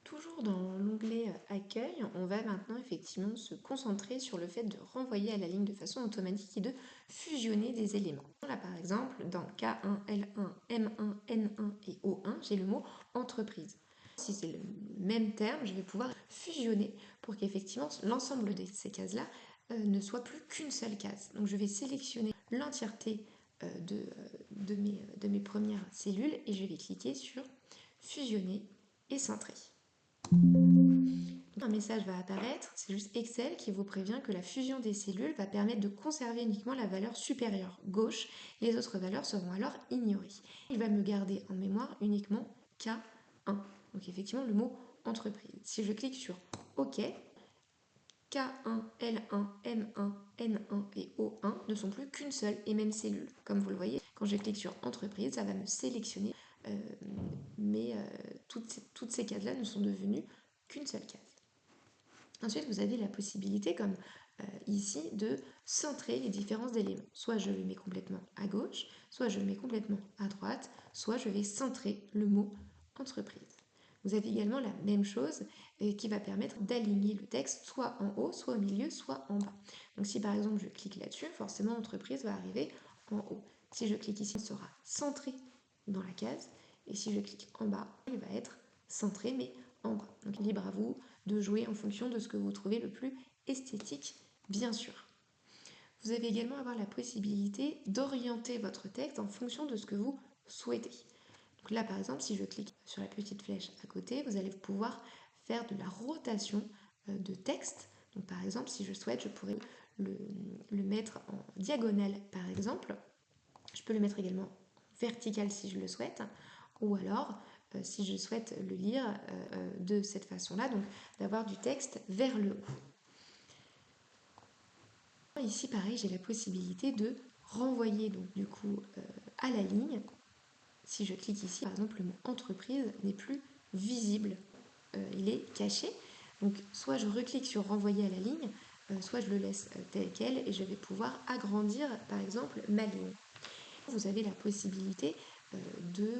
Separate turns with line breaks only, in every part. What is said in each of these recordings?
Toujours dans l'onglet Accueil, on va maintenant effectivement se concentrer sur le fait de renvoyer à la ligne de façon automatique et de fusionner des éléments. Là par exemple, dans K1, L1, M1, N1 et O1, j'ai le mot entreprise. Si c'est le même terme, je vais pouvoir fusionner pour qu'effectivement l'ensemble de ces cases-là ne soit plus qu'une seule case. Donc je vais sélectionner l'entièreté de mes premières cellules et je vais cliquer sur fusionner et centrer. Un message va apparaître, c'est juste Excel qui vous prévient que la fusion des cellules va permettre de conserver uniquement la valeur supérieure gauche, les autres valeurs seront alors ignorées. Il va me garder en mémoire uniquement K1, donc effectivement le mot entreprise. Si je clique sur OK, K1, L1, M1, N1 et O1 ne sont plus qu'une seule et même cellule. Comme vous le voyez, quand je clique sur entreprise, ça va me sélectionner, mais toutes ces cases-là ne sont devenues qu'une seule case. Ensuite, vous avez la possibilité, comme ici, de centrer les différents éléments. Soit je le mets complètement à gauche, soit je le mets complètement à droite, soit je vais centrer le mot entreprise. Vous avez également la même chose qui va permettre d'aligner le texte soit en haut, soit au milieu, soit en bas. Donc si par exemple je clique là-dessus, forcément entreprise va arriver en haut. Si je clique ici, il sera centré dans la case. Et si je clique en bas, il va être centré mais en bas. Donc libre à vous de jouer en fonction de ce que vous trouvez le plus esthétique, bien sûr. Vous allez également avoir la possibilité d'orienter votre texte en fonction de ce que vous souhaitez. Donc là, par exemple, si je clique sur la petite flèche à côté, vous allez pouvoir faire de la rotation de texte. Donc par exemple, si je souhaite, je pourrais le mettre en diagonale, par exemple. Je peux le mettre également en vertical si je le souhaite. Ou alors, si je souhaite le lire de cette façon-là, donc d'avoir du texte vers le haut. Ici, pareil, j'ai la possibilité de renvoyer donc du coup à la ligne. Si je clique ici, par exemple, le mot entreprise n'est plus visible, il est caché. Donc soit je reclique sur renvoyer à la ligne, soit je le laisse tel quel et je vais pouvoir agrandir par exemple ma ligne. Vous avez la possibilité de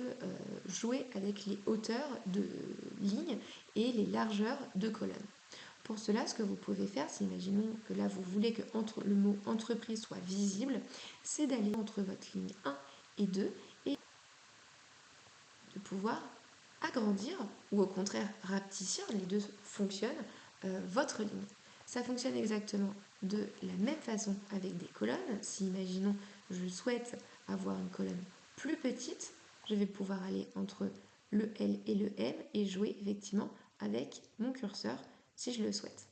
jouer avec les hauteurs de lignes et les largeurs de colonnes. Pour cela, ce que vous pouvez faire, c'est imaginons que là vous voulez que le mot entreprise soit visible, c'est d'aller entre votre ligne 1 et 2 et de pouvoir agrandir ou au contraire rapetissir, les deux fonctionnent, votre ligne. Ça fonctionne exactement de la même façon avec des colonnes. Si imaginons je souhaite avoir une colonne plus petite, je vais pouvoir aller entre le L et le M et jouer effectivement avec mon curseur si je le souhaite.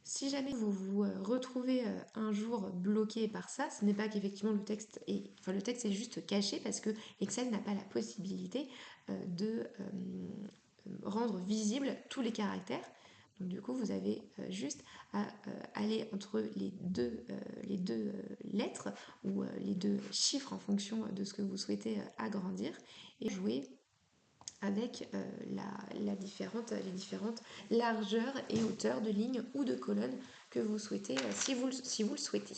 Si jamais vous vous retrouvez un jour bloqué par ça, ce n'est pas qu'effectivement le texte est juste caché parce que Excel n'a pas la possibilité de rendre visible tous les caractères. Donc du coup, vous avez juste à aller entre les deux lettres ou les deux chiffres en fonction de ce que vous souhaitez agrandir et jouer avec les différentes largeurs et hauteurs de lignes ou de colonnes que vous souhaitez si vous le souhaitez.